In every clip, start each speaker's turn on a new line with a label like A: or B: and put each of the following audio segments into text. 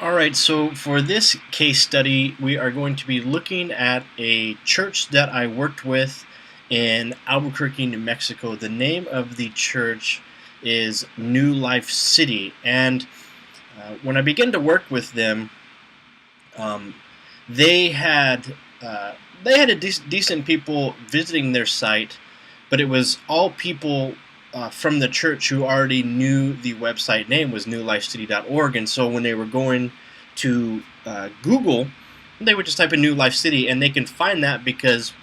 A: Alright, so for this case study, we are going to be looking at a church that I worked with in Albuquerque, New Mexico. The name of the church is New Life City, and when I began to work with them, um, they had decent people visiting their site, but it was all people from the church who already knew the website name was newlifecity.org, and so when they were going to Google, they would just type in New Life City, and they can find that because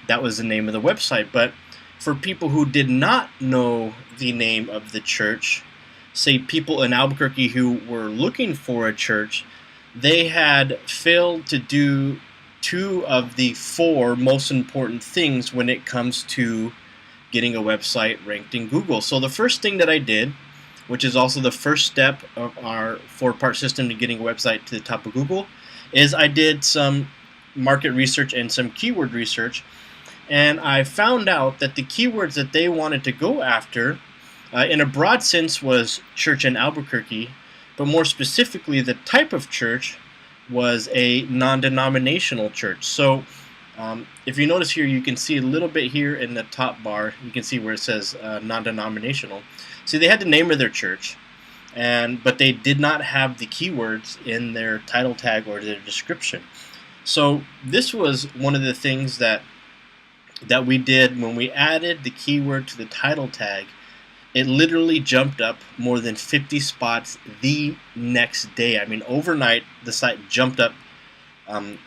A: that was the name of the website. But for people who did not know the name of the church, say people in Albuquerque who were looking for a church, they had failed to do two of the four most important things when it comes to getting a website ranked in Google. So the first thing that I did, which is also the first step of our four-part system to getting a website to the top of Google, is I did some market research and some keyword research, and I found out that the keywords that they wanted to go after, in a broad sense, was church in Albuquerque, but more specifically, the type of church was a non-denominational church. So if you notice here, you can see a little bit here in the top bar, you can see where it says non-denominational. See, they had the name of their church, but they did not have the keywords in their title tag or their description. So this was one of the things that we did when we added the keyword to the title tag. It literally jumped up more than 50 spots the next day. I mean, overnight, the site jumped up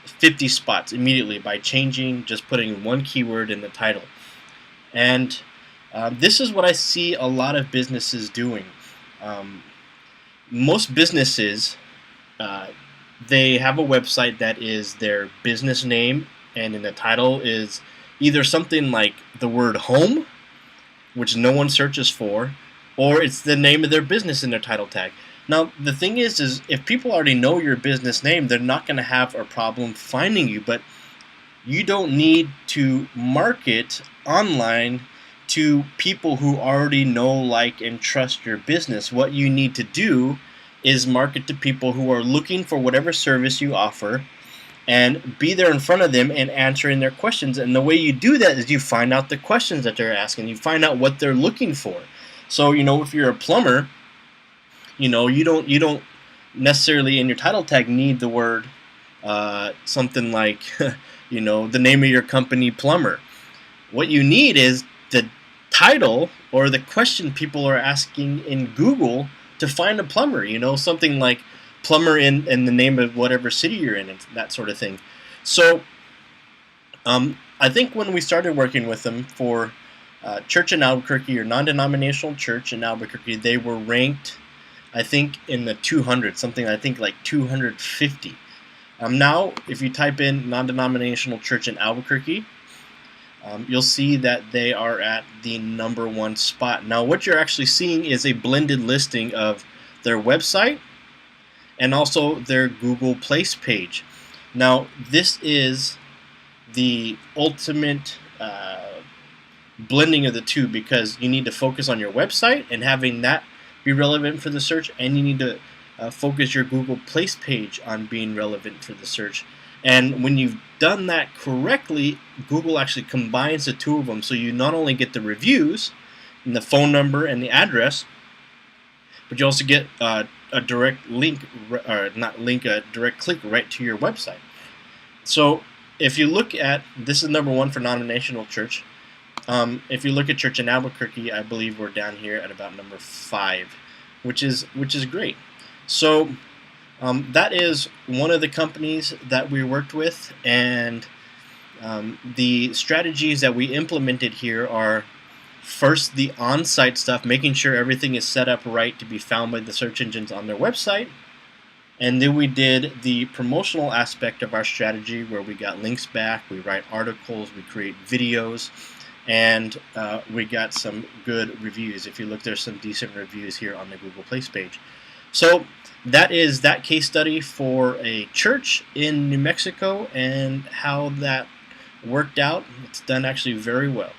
A: 50 spots immediately by just putting one keyword in the title. And this is what I see a lot of businesses doing. Most businesses, they have a website that is their business name, and in the title is either something like the word home, which no one searches for, or it's the name of their business in their title tag. Now, the thing is if people already know your business name, they're not going to have a problem finding you, but you don't need to market online to people who already know, like, and trust your business. What you need to do is market to people who are looking for whatever service you offer and be there in front of them and answering their questions. And the way you do that is you find out the questions that they're asking. You find out what they're looking for. So, if you're a plumber, you don't necessarily in your title tag need the word something like, the name of your company, plumber. What you need is the title or the question people are asking in Google to find a plumber. Something like plumber in the name of whatever city you're in, and that sort of thing. So I think when we started working with them for church in Albuquerque, or non-denominational church in Albuquerque, they were ranked, I think, in the 200, something I think like 250. Now, if you type in non-denominational church in Albuquerque, you'll see that they are at the #1 spot. Now, what you're actually seeing is a blended listing of their website and also their Google Place page. Now, this is the ultimate blending of the two, because you need to focus on your website and having that be relevant for the search, and you need to focus your Google Place page on being relevant for the search. And when you've done that correctly, Google actually combines the two of them, so you not only get the reviews and the phone number and the address, but you also get a direct link, or not link, a direct click right to your website. So if you look at, this is #1 for non-denominational church. If you look at church in Albuquerque, I believe we're down here at about #5, which is great. So that is one of the companies that we worked with, and the strategies that we implemented here are, first, the on-site stuff, making sure everything is set up right to be found by the search engines on their website. And then we did the promotional aspect of our strategy, where we got links back, we write articles, we create videos, and we got some good reviews. If you look, there's some decent reviews here on the Google Place page. So that is that case study for a church in New Mexico and how that worked out. It's done actually very well.